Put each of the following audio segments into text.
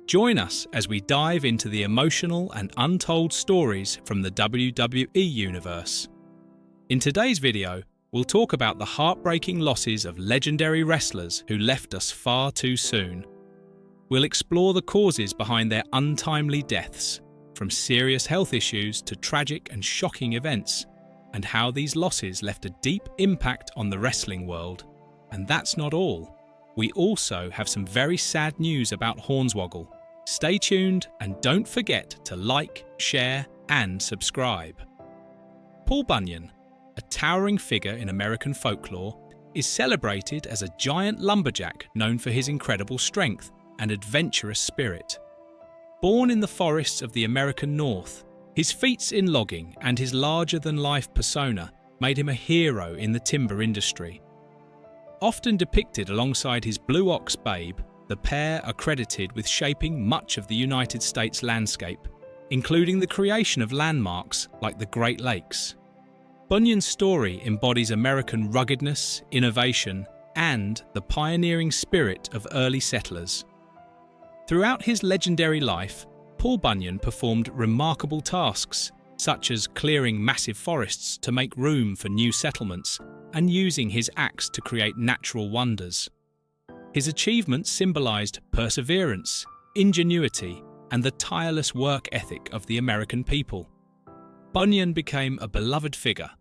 Join us as we dive into the emotional and untold stories from the WWE Universe. In today's video, we'll talk about the heartbreaking losses of legendary wrestlers who left us far too soon. We'll explore the causes behind their untimely deaths, from serious health issues to tragic and shocking events, and how these losses left a deep impact on the wrestling world. And that's not all. We also have some very sad news about Hornswoggle. Stay tuned and don't forget to like, share and subscribe. Paul Bunyan, a towering figure in American folklore, is celebrated as a giant lumberjack known for his incredible strength and adventurous spirit. Born in the forests of the American North, his feats in logging and his larger-than-life persona made him a hero in the timber industry. Often depicted alongside his Blue Ox babe, the pair are credited with shaping much of the United States landscape, including the creation of landmarks like the Great Lakes. Bunyan's story embodies American ruggedness, innovation, and the pioneering spirit of early settlers. Throughout his legendary life, Paul Bunyan performed remarkable tasks, such as clearing massive forests to make room for new settlements and using his axe to create natural wonders. His achievements symbolized perseverance, ingenuity, and the tireless work ethic of the American people. Bunyan became a beloved figure,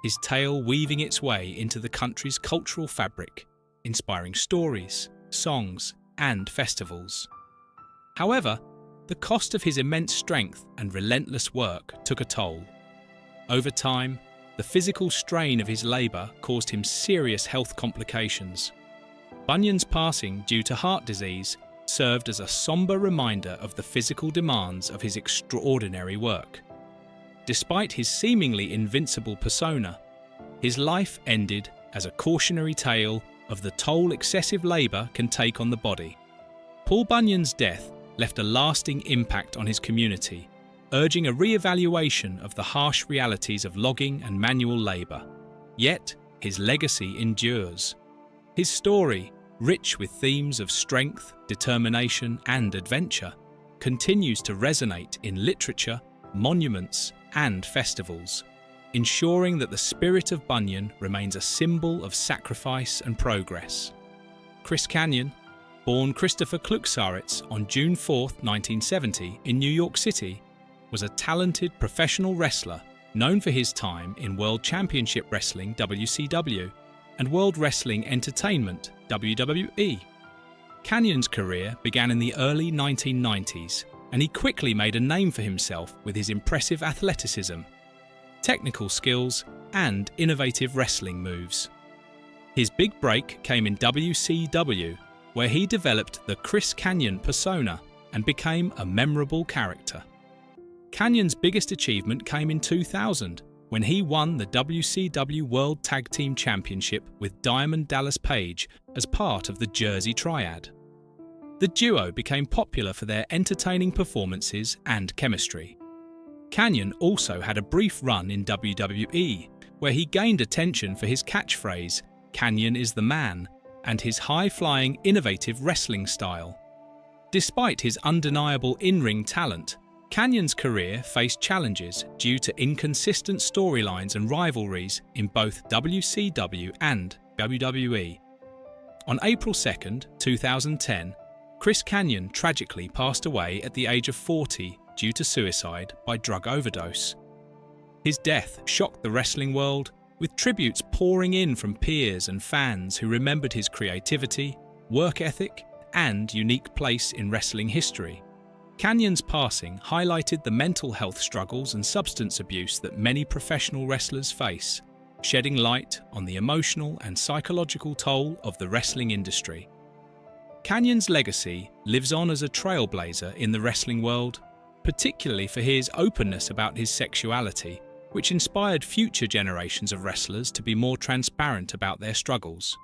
his tale weaving its way into the country's cultural fabric, inspiring stories, songs, and festivals. However, the cost of his immense strength and relentless work took a toll. Over time, the physical strain of his labor caused him serious health complications. Bunyan's passing due to heart disease served as a somber reminder of the physical demands of his extraordinary work. Despite his seemingly invincible persona, his life ended as a cautionary tale of the toll excessive labor can take on the body. Paul Bunyan's death left a lasting impact on his community, urging a re-evaluation of the harsh realities of logging and manual labor. Yet, his legacy endures. His story, rich with themes of strength, determination, and adventure, continues to resonate in literature, monuments, and festivals, ensuring that the spirit of Bunyan remains a symbol of sacrifice and progress. Chris Kanyon, born Christopher Kluksaritz on June 4, 1970 in New York City, was a talented professional wrestler known for his time in World Championship Wrestling WCW and World Wrestling Entertainment WWE. Kanyon's career began in the early 1990s, and he quickly made a name for himself with his impressive athleticism, technical skills, and innovative wrestling moves. His big break came in WCW, where he developed the Chris Kanyon persona and became a memorable character. Kanyon's biggest achievement came in 2000, when he won the WCW World Tag Team Championship with Diamond Dallas Page as part of the Jersey Triad. The duo became popular for their entertaining performances and chemistry. Kanyon also had a brief run in WWE, where he gained attention for his catchphrase, "Kanyon is the man," and his high-flying, innovative wrestling style. Despite his undeniable in-ring talent, Kanyon's career faced challenges due to inconsistent storylines and rivalries in both WCW and WWE. On April 2, 2010, Chris Kanyon tragically passed away at the age of 40 due to suicide by drug overdose. His death shocked the wrestling world, with tributes pouring in from peers and fans who remembered his creativity, work ethic, and unique place in wrestling history. Kanyon's passing highlighted the mental health struggles and substance abuse that many professional wrestlers face, shedding light on the emotional and psychological toll of the wrestling industry. Kanyon's legacy lives on as a trailblazer in the wrestling world, particularly for his openness about his sexuality, which inspired future generations of wrestlers to be more transparent about their struggles.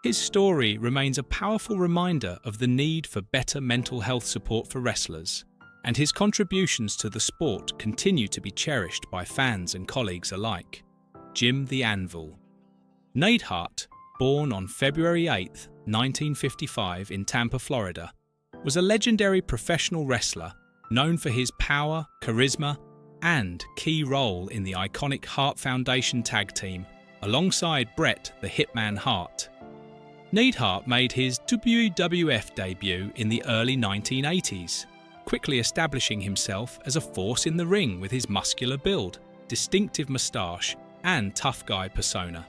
His story remains a powerful reminder of the need for better mental health support for wrestlers, and his contributions to the sport continue to be cherished by fans and colleagues alike. Jim the Anvil. Neidhart, born on February 8, 1955 in Tampa, Florida, was a legendary professional wrestler known for his power, charisma, and key role in the iconic Hart Foundation tag team alongside Bret the Hitman Hart. Neidhart made his WWF debut in the early 1980s, quickly establishing himself as a force in the ring with his muscular build, distinctive moustache, and tough guy persona.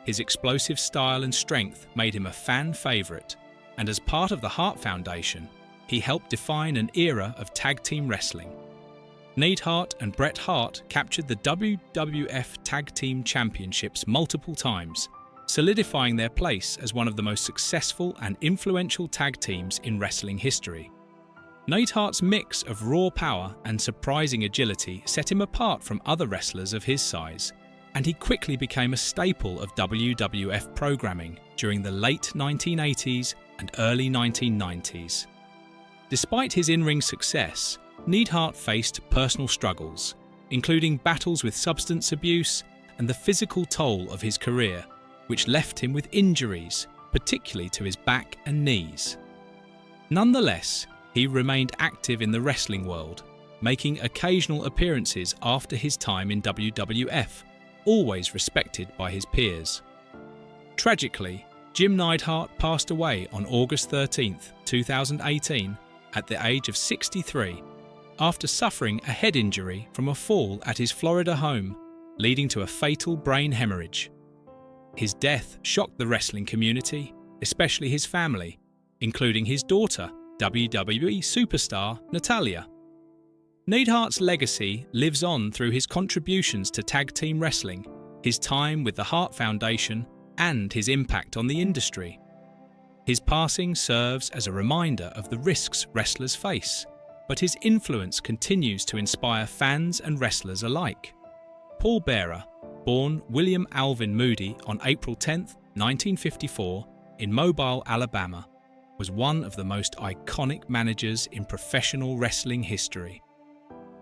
His explosive style and strength made him a fan favourite, and as part of the Hart Foundation, he helped define an era of tag team wrestling. Neidhart and Bret Hart captured the WWF Tag Team Championships multiple times, solidifying their place as one of the most successful and influential tag teams in wrestling history. Neidhart's mix of raw power and surprising agility set him apart from other wrestlers of his size, and he quickly became a staple of WWF programming during the late 1980s and early 1990s. Despite his in-ring success, Neidhart faced personal struggles, including battles with substance abuse and the physical toll of his career, which left him with injuries, particularly to his back and knees. Nonetheless, he remained active in the wrestling world, making occasional appearances after his time in WWF, always respected by his peers. Tragically, Jim Neidhart passed away on August 13, 2018, at the age of 63, after suffering a head injury from a fall at his Florida home, leading to a fatal brain hemorrhage. His death shocked the wrestling community, especially his family, including his daughter, WWE superstar Natalya. Neidhart's legacy lives on through his contributions to tag team wrestling, his time with the Hart Foundation, and his impact on the industry. His passing serves as a reminder of the risks wrestlers face, but his influence continues to inspire fans and wrestlers alike. Paul Bearer, born William Alvin Moody on April 10, 1954, in Mobile, Alabama, was one of the most iconic managers in professional wrestling history.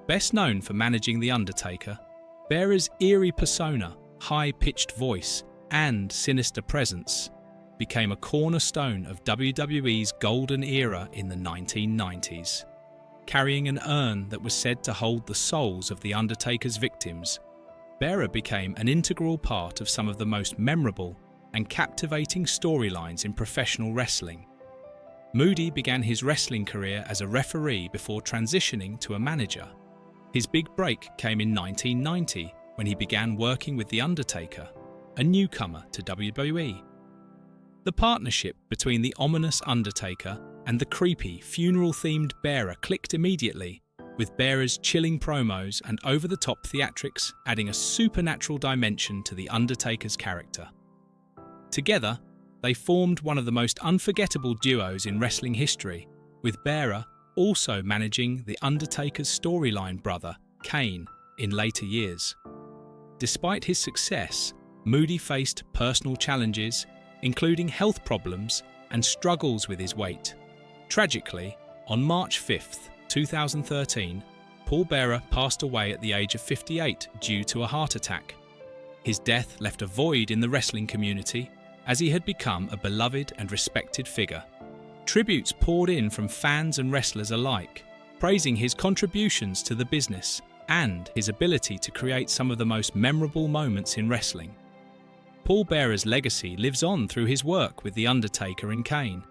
Best known for managing The Undertaker, Bearer's eerie persona, high-pitched voice, and sinister presence became a cornerstone of WWE's golden era in the 1990s. Carrying an urn that was said to hold the souls of The Undertaker's victims, Bearer became an integral part of some of the most memorable and captivating storylines in professional wrestling. Moody began his wrestling career as a referee before transitioning to a manager. His big break came in 1990 when he began working with The Undertaker, a newcomer to WWE. The partnership between the ominous Undertaker and the creepy, funeral-themed Bearer clicked immediately, with Bearer's chilling promos and over-the-top theatrics adding a supernatural dimension to The Undertaker's character. Together, they formed one of the most unforgettable duos in wrestling history, with Bearer also managing The Undertaker's storyline brother, Kane, in later years. Despite his success, Moody faced personal challenges, including health problems and struggles with his weight. Tragically, on March 5, 2013, Paul Bearer passed away at the age of 58 due to a heart attack. His death left a void in the wrestling community, as he had become a beloved and respected figure. Tributes poured in from fans and wrestlers alike, praising his contributions to the business and his ability to create some of the most memorable moments in wrestling. Paul Bearer's legacy lives on through his work with The Undertaker and Kane,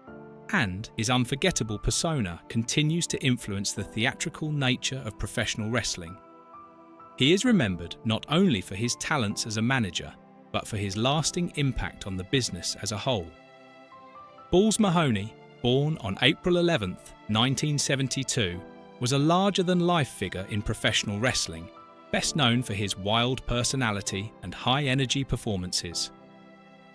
and his unforgettable persona continues to influence the theatrical nature of professional wrestling. He is remembered not only for his talents as a manager, but for his lasting impact on the business as a whole. Balls Mahoney, born on April 11, 1972, was a larger-than-life figure in professional wrestling, best known for his wild personality and high-energy performances.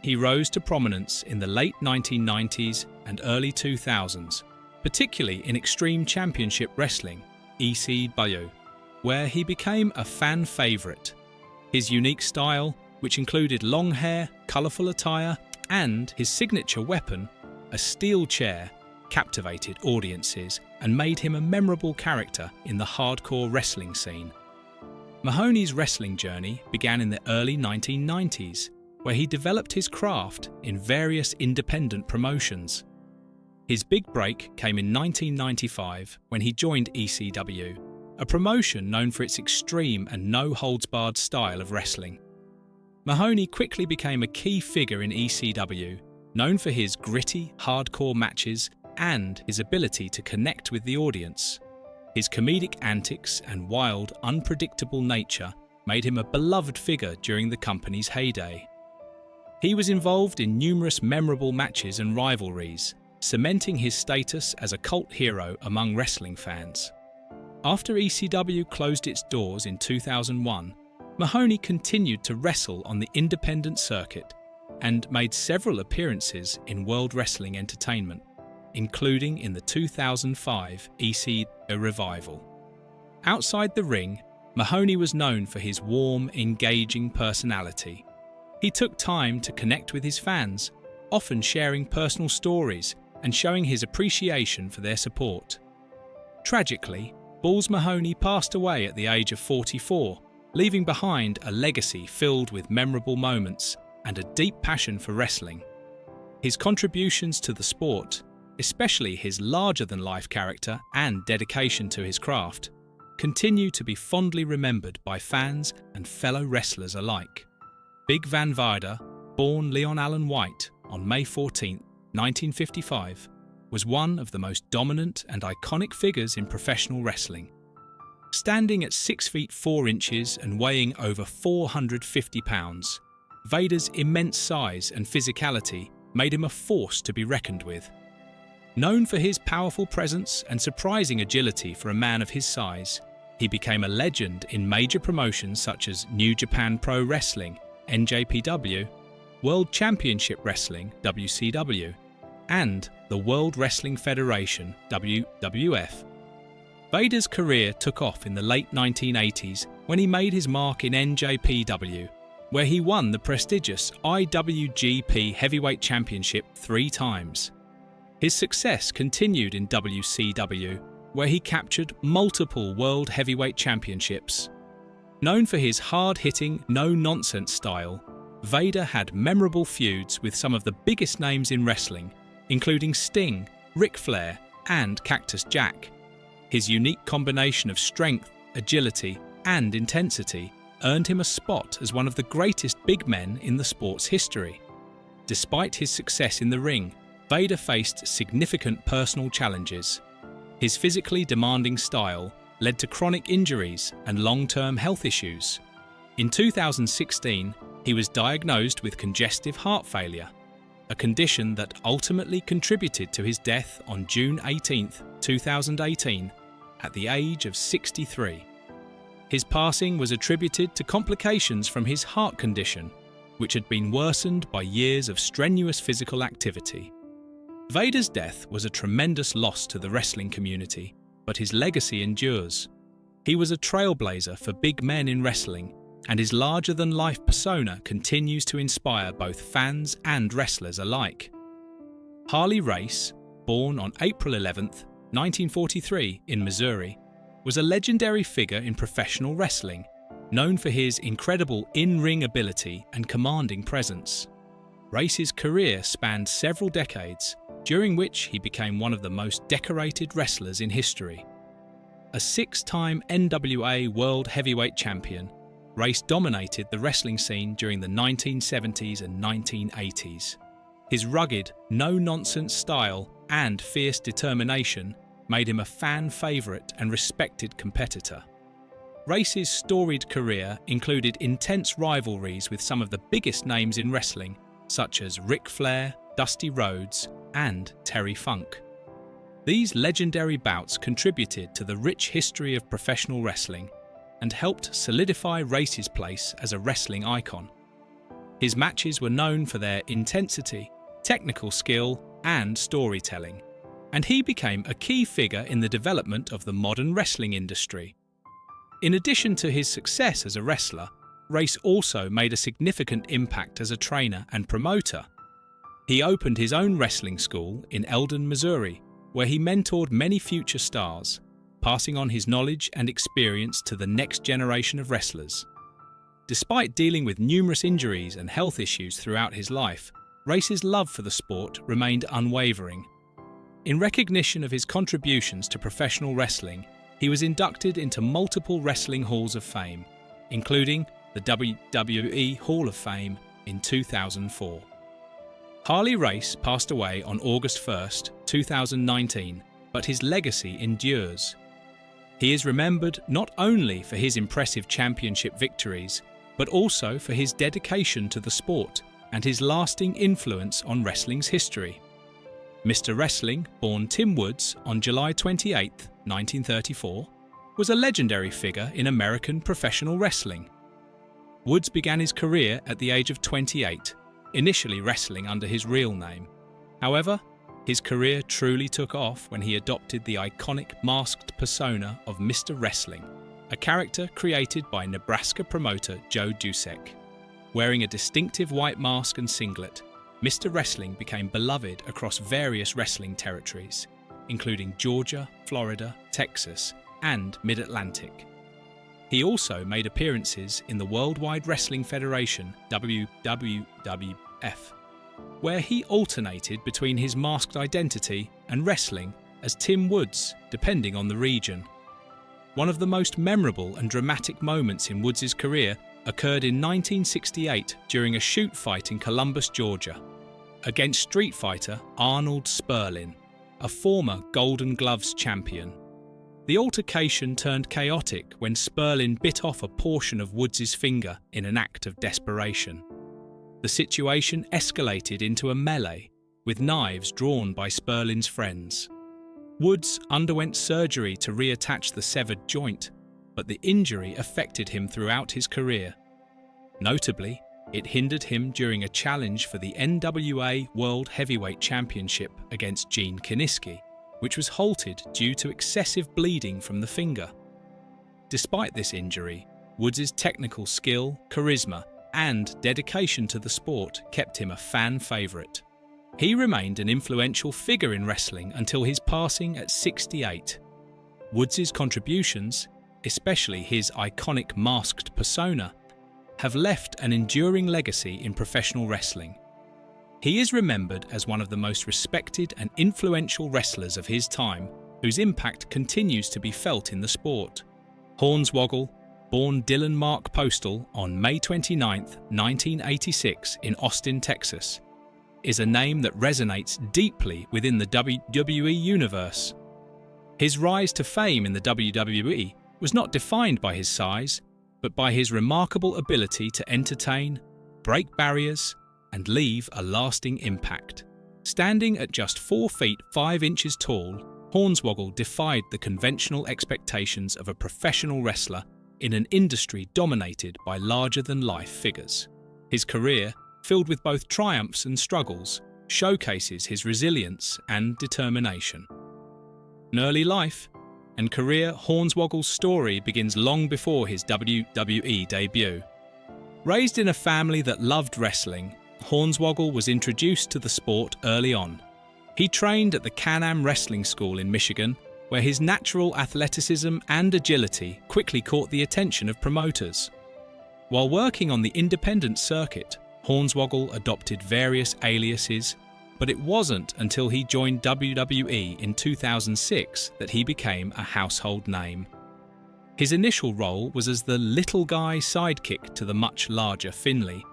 He rose to prominence in the late 1990s and early 2000s, particularly in Extreme Championship Wrestling, ECW, where he became a fan favourite. His unique style, which included long hair, colourful attire, and his signature weapon, a steel chair, captivated audiences and made him a memorable character in the hardcore wrestling scene. Mahoney's wrestling journey began in the early 1990s, where he developed his craft in various independent promotions. His big break came in 1995 when he joined ECW, a promotion known for its extreme and no-holds-barred style of wrestling. Mahoney quickly became a key figure in ECW, known for his gritty, hardcore matches and his ability to connect with the audience. His comedic antics and wild, unpredictable nature made him a beloved figure during the company's heyday. He was involved in numerous memorable matches and rivalries, cementing his status as a cult hero among wrestling fans. After ECW closed its doors in 2001, Mahoney continued to wrestle on the independent circuit and made several appearances in World Wrestling Entertainment, including in the 2005 ECW revival. Outside the ring, Mahoney was known for his warm, engaging personality. He took time to connect with his fans, often sharing personal stories and showing his appreciation for their support. Tragically, Balls Mahoney passed away at the age of 44, leaving behind a legacy filled with memorable moments and a deep passion for wrestling. His contributions to the sport, especially his larger-than-life character and dedication to his craft, continue to be fondly remembered by fans and fellow wrestlers alike. Big Van Vader, born Leon Allen White on May 14, 1955, was one of the most dominant and iconic figures in professional wrestling. Standing at 6 feet 4 inches and weighing over 450 pounds, Vader's immense size and physicality made him a force to be reckoned with. Known for his powerful presence and surprising agility for a man of his size, he became a legend in major promotions such as New Japan Pro Wrestling, NJPW, World Championship Wrestling, WCW, and the World Wrestling Federation, WWF. Vader's career took off in the late 1980s when he made his mark in NJPW, where he won the prestigious IWGP Heavyweight Championship 3 times. His success continued in WCW, where he captured multiple World Heavyweight Championships. Known for his hard-hitting, no-nonsense style, Vader had memorable feuds with some of the biggest names in wrestling, including Sting, Ric Flair, and Cactus Jack. His unique combination of strength, agility, and intensity earned him a spot as one of the greatest big men in the sport's history. Despite his success in the ring, Vader faced significant personal challenges. His physically demanding style led to chronic injuries and long-term health issues. In 2016, he was diagnosed with congestive heart failure, a condition that ultimately contributed to his death on June 18, 2018, at the age of 63. His passing was attributed to complications from his heart condition, which had been worsened by years of strenuous physical activity. Vader's death was a tremendous loss to the wrestling community, but his legacy endures. He was a trailblazer for big men in wrestling, and his larger-than-life persona continues to inspire both fans and wrestlers alike. Harley Race, born on April 11, 1943, in Missouri, was a legendary figure in professional wrestling, known for his incredible in-ring ability and commanding presence. Race's career spanned several decades, during which he became one of the most decorated wrestlers in history. A 6-time NWA World Heavyweight Champion, Race dominated the wrestling scene during the 1970s and 1980s. His rugged, no-nonsense style and fierce determination made him a fan favorite and respected competitor. Race's storied career included intense rivalries with some of the biggest names in wrestling, such as Ric Flair, Dusty Rhodes, and Terry Funk. These legendary bouts contributed to the rich history of professional wrestling and helped solidify Race's place as a wrestling icon. His matches were known for their intensity, technical skill, and storytelling, and he became a key figure in the development of the modern wrestling industry. In addition to his success as a wrestler, Race also made a significant impact as a trainer and promoter. He opened his own wrestling school in Eldon, Missouri, where he mentored many future stars, passing on his knowledge and experience to the next generation of wrestlers. Despite dealing with numerous injuries and health issues throughout his life, Race's love for the sport remained unwavering. In recognition of his contributions to professional wrestling, he was inducted into multiple wrestling halls of fame, including the WWE Hall of Fame in 2004. Harley Race passed away on August 1, 2019, but his legacy endures. He is remembered not only for his impressive championship victories, but also for his dedication to the sport and his lasting influence on wrestling's history. Mr. Wrestling, born Tim Woods on July 28, 1934, was a legendary figure in American professional wrestling. Woods began his career at the age of 28, initially wrestling under his real name. However, his career truly took off when he adopted the iconic masked persona of Mr. Wrestling, a character created by Nebraska promoter Joe Dusek. Wearing a distinctive white mask and singlet, Mr. Wrestling became beloved across various wrestling territories, including Georgia, Florida, Texas, and Mid-Atlantic. He also made appearances in the Worldwide Wrestling Federation, WWF, where he alternated between his masked identity and wrestling as Tim Woods, depending on the region. One of the most memorable and dramatic moments in Woods' career occurred in 1968 during a shoot fight in Columbus, Georgia, against street fighter Arnold Sperlin, a former Golden Gloves champion. The altercation turned chaotic when Sperlin bit off a portion of Woods' finger in an act of desperation. The situation escalated into a melee, with knives drawn by Sperlin's friends. Woods underwent surgery to reattach the severed joint, but the injury affected him throughout his career. Notably, it hindered him during a challenge for the NWA World Heavyweight Championship against Gene Kiniski, which was halted due to excessive bleeding from the finger. Despite this injury, Woods' technical skill, charisma, and dedication to the sport kept him a fan favourite. He remained an influential figure in wrestling until his passing at 68. Woods' contributions, especially his iconic masked persona, have left an enduring legacy in professional wrestling. He is remembered as one of the most respected and influential wrestlers of his time, whose impact continues to be felt in the sport. Hornswoggle, born Dylan Mark Postal on May 29, 1986 in Austin, Texas, is a name that resonates deeply within the WWE universe. His rise to fame in the WWE was not defined by his size, but by his remarkable ability to entertain, break barriers, and leave a lasting impact. Standing at just 4 feet 5 inches tall, Hornswoggle defied the conventional expectations of a professional wrestler in an industry dominated by larger-than-life figures. His career, filled with both triumphs and struggles, showcases his resilience and determination. In early life and career, Hornswoggle's story begins long before his WWE debut. Raised in a family that loved wrestling, Hornswoggle was introduced to the sport early on. He trained at the Can-Am Wrestling School in Michigan, where his natural athleticism and agility quickly caught the attention of promoters. While working on the independent circuit, Hornswoggle adopted various aliases, but it wasn't until he joined WWE in 2006 that he became a household name. His initial role was as the little guy sidekick to the much larger Finlay.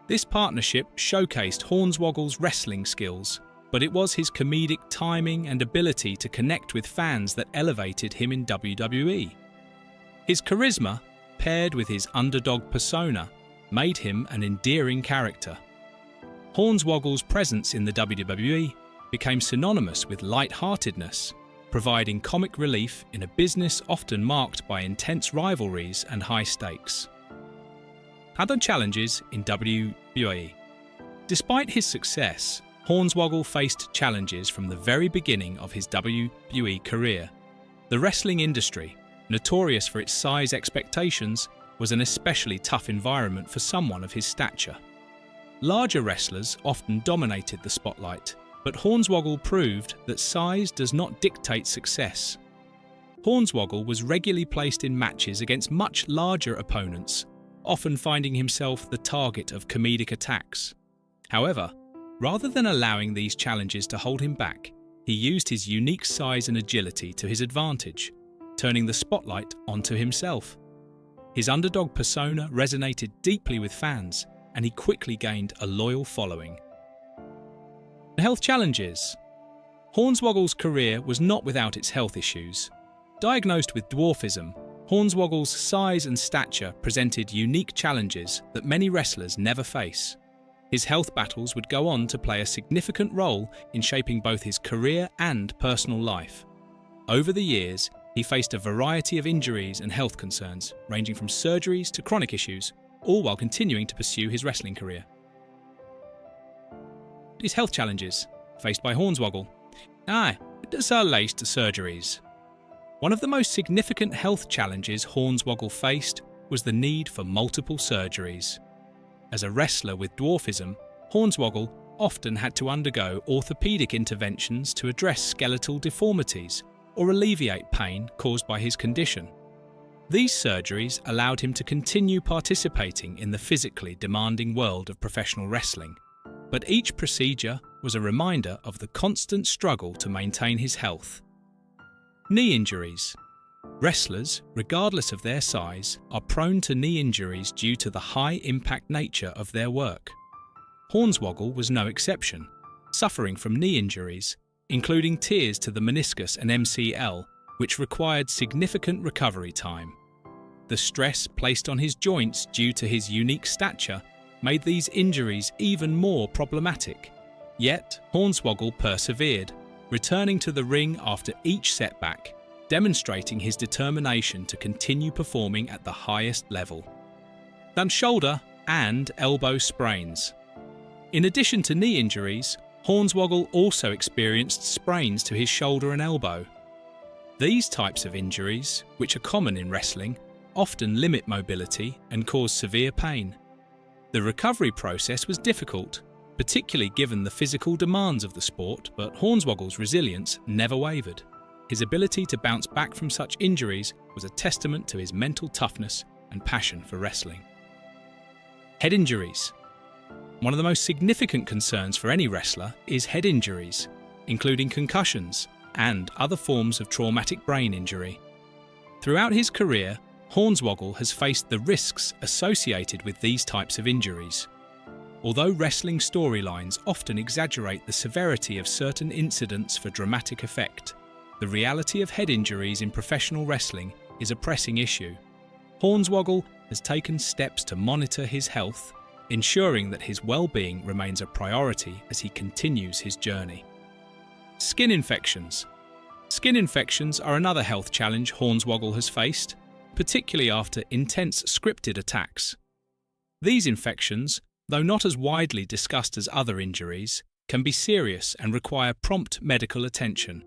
This partnership showcased Hornswoggle's wrestling skills, but it was his comedic timing and ability to connect with fans that elevated him in WWE. His charisma, paired with his underdog persona, made him an endearing character. Hornswoggle's presence in the WWE became synonymous with light-heartedness, providing comic relief in a business often marked by intense rivalries and high stakes. Other challenges in WWE. Despite his success, Hornswoggle faced challenges from the very beginning of his WWE career. The wrestling industry, notorious for its size expectations, was an especially tough environment for someone of his stature. Larger wrestlers often dominated the spotlight, but Hornswoggle proved that size does not dictate success. Hornswoggle was regularly placed in matches against much larger opponents, often finding himself the target of comedic attacks. However, rather than allowing these challenges to hold him back, he used his unique size and agility to his advantage, turning the spotlight onto himself. His underdog persona resonated deeply with fans, and he quickly gained a loyal following. Health challenges. Hornswoggle's career was not without its health issues. Diagnosed with dwarfism, Hornswoggle's size and stature presented unique challenges that many wrestlers never face. His health battles would go on to play a significant role in shaping both his career and personal life. Over the years, he faced a variety of injuries and health concerns, ranging from surgeries to chronic issues, all while continuing to pursue his wrestling career. His health challenges faced by Hornswoggle. It relates to surgeries. One of the most significant health challenges Hornswoggle faced was the need for multiple surgeries. As a wrestler with dwarfism, Hornswoggle often had to undergo orthopedic interventions to address skeletal deformities or alleviate pain caused by his condition. These surgeries allowed him to continue participating in the physically demanding world of professional wrestling, but each procedure was a reminder of the constant struggle to maintain his health. Knee injuries. Wrestlers, regardless of their size, are prone to knee injuries due to the high-impact nature of their work. Hornswoggle was no exception, suffering from knee injuries, including tears to the meniscus and MCL, which required significant recovery time. The stress placed on his joints due to his unique stature made these injuries even more problematic. Yet, Hornswoggle persevered, returning to the ring after each setback, demonstrating his determination to continue performing at the highest level. Then shoulder and elbow sprains. In addition to knee injuries, Hornswoggle also experienced sprains to his shoulder and elbow. These types of injuries, which are common in wrestling, often limit mobility and cause severe pain. The recovery process was difficult, particularly given the physical demands of the sport, but Hornswoggle's resilience never wavered. His ability to bounce back from such injuries was a testament to his mental toughness and passion for wrestling. Head injuries. One of the most significant concerns for any wrestler is head injuries, including concussions and other forms of traumatic brain injury. Throughout his career, Hornswoggle has faced the risks associated with these types of injuries. Although wrestling storylines often exaggerate the severity of certain incidents for dramatic effect, the reality of head injuries in professional wrestling is a pressing issue. Hornswoggle has taken steps to monitor his health, ensuring that his well-being remains a priority as he continues his journey. Skin infections. Skin infections are another health challenge Hornswoggle has faced, particularly after intense scripted attacks. These infections, though not as widely discussed as other injuries, can be serious and require prompt medical attention.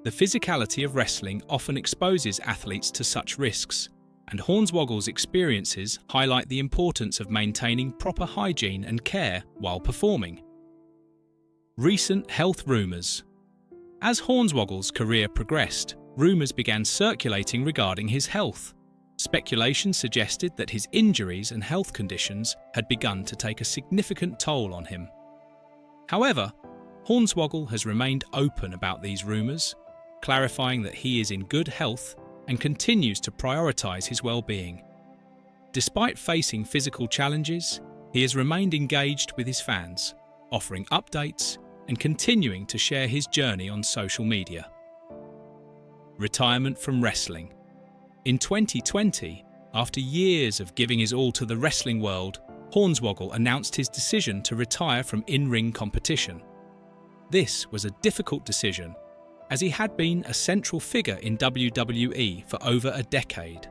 The physicality of wrestling often exposes athletes to such risks, and Hornswoggle's experiences highlight the importance of maintaining proper hygiene and care while performing. Recent health rumours. As Hornswoggle's career progressed, rumours began circulating regarding his health. Speculation suggested that his injuries and health conditions had begun to take a significant toll on him. However, Hornswoggle has remained open about these rumours, clarifying that he is in good health and continues to prioritise his well-being. Despite facing physical challenges, he has remained engaged with his fans, offering updates and continuing to share his journey on social media. Retirement from wrestling. In 2020, after years of giving his all to the wrestling world, Hornswoggle announced his decision to retire from in-ring competition. This was a difficult decision, as he had been a central figure in WWE for over a decade.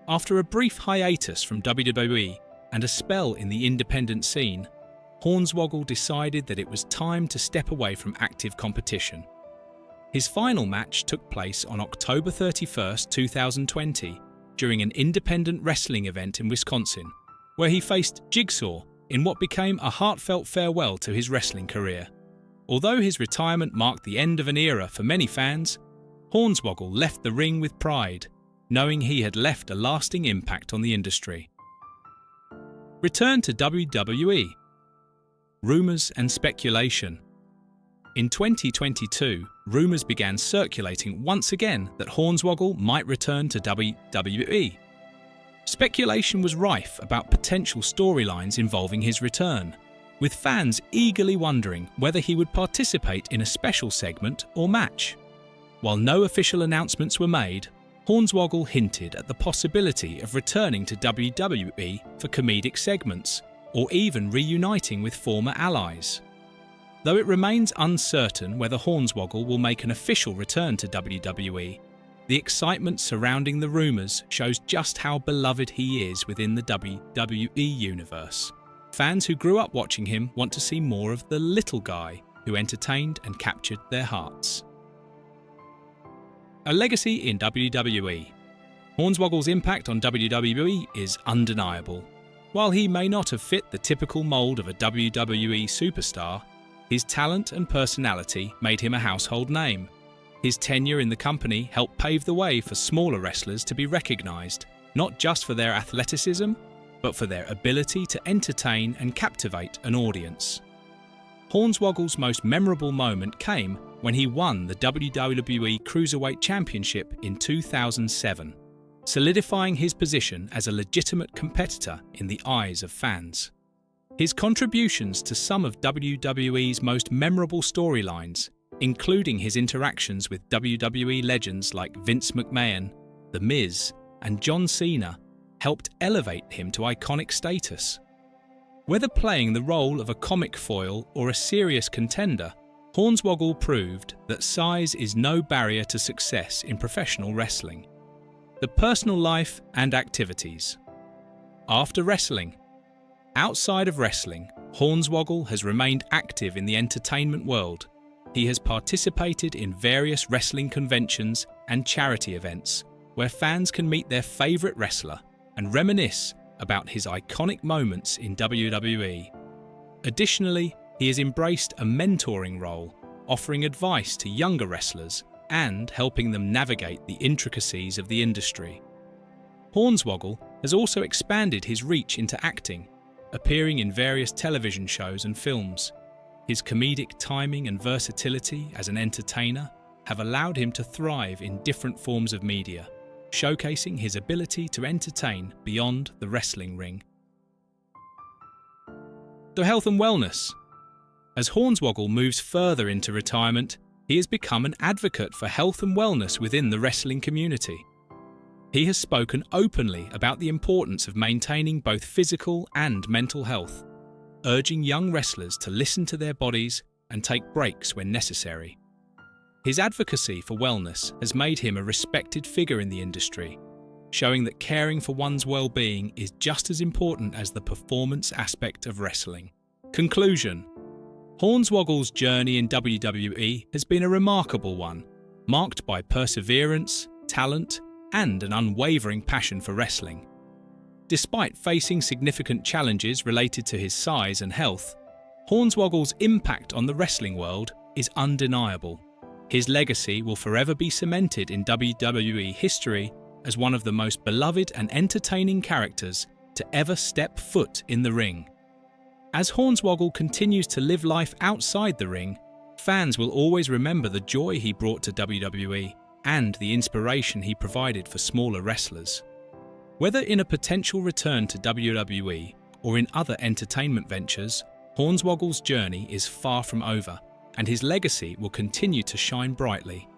After a brief hiatus from WWE and a spell in the independent scene, Hornswoggle decided that it was time to step away from active competition. His final match took place on October 31st, 2020, during an independent wrestling event in Wisconsin, where he faced Jigsaw in what became a heartfelt farewell to his wrestling career. Although his retirement marked the end of an era for many fans, Hornswoggle left the ring with pride, knowing he had left a lasting impact on the industry. Return to WWE. Rumours and speculation. In 2022, rumours began circulating once again that Hornswoggle might return to WWE. Speculation was rife about potential storylines involving his return, with fans eagerly wondering whether he would participate in a special segment or match. While no official announcements were made, Hornswoggle hinted at the possibility of returning to WWE for comedic segments, or even reuniting with former allies. Though it remains uncertain whether Hornswoggle will make an official return to WWE, the excitement surrounding the rumours shows just how beloved he is within the WWE universe. Fans who grew up watching him want to see more of the little guy who entertained and captured their hearts. A legacy in WWE. Hornswoggle's impact on WWE is undeniable. While he may not have fit the typical mould of a WWE superstar, his talent and personality made him a household name. His tenure in the company helped pave the way for smaller wrestlers to be recognised, not just for their athleticism, but for their ability to entertain and captivate an audience. Hornswoggle's most memorable moment came when he won the WWE Cruiserweight Championship in 2007, solidifying his position as a legitimate competitor in the eyes of fans. His contributions to some of WWE's most memorable storylines, including his interactions with WWE legends like Vince McMahon, The Miz, and John Cena, helped elevate him to iconic status. Whether playing the role of a comic foil or a serious contender, Hornswoggle proved that size is no barrier to success in professional wrestling. The personal life and activities. After wrestling. Outside of wrestling, Hornswoggle has remained active in the entertainment world. He has participated in various wrestling conventions and charity events where fans can meet their favourite wrestler and reminisce about his iconic moments in WWE. Additionally, he has embraced a mentoring role, offering advice to younger wrestlers and helping them navigate the intricacies of the industry. Hornswoggle has also expanded his reach into acting, appearing in various television shows and films. His comedic timing and versatility as an entertainer have allowed him to thrive in different forms of media, showcasing his ability to entertain beyond the wrestling ring. The health and wellness. As Hornswoggle moves further into retirement, he has become an advocate for health and wellness within the wrestling community. He has spoken openly about the importance of maintaining both physical and mental health, urging young wrestlers to listen to their bodies and take breaks when necessary. His advocacy for wellness has made him a respected figure in the industry, showing that caring for one's well-being is just as important as the performance aspect of wrestling. Conclusion. Hornswoggle's journey in WWE has been a remarkable one, marked by perseverance, talent, and an unwavering passion for wrestling. Despite facing significant challenges related to his size and health, Hornswoggle's impact on the wrestling world is undeniable. His legacy will forever be cemented in WWE history as one of the most beloved and entertaining characters to ever step foot in the ring. As Hornswoggle continues to live life outside the ring, fans will always remember the joy he brought to WWE and the inspiration he provided for smaller wrestlers. Whether in a potential return to WWE or in other entertainment ventures, Hornswoggle's journey is far from over, and his legacy will continue to shine brightly.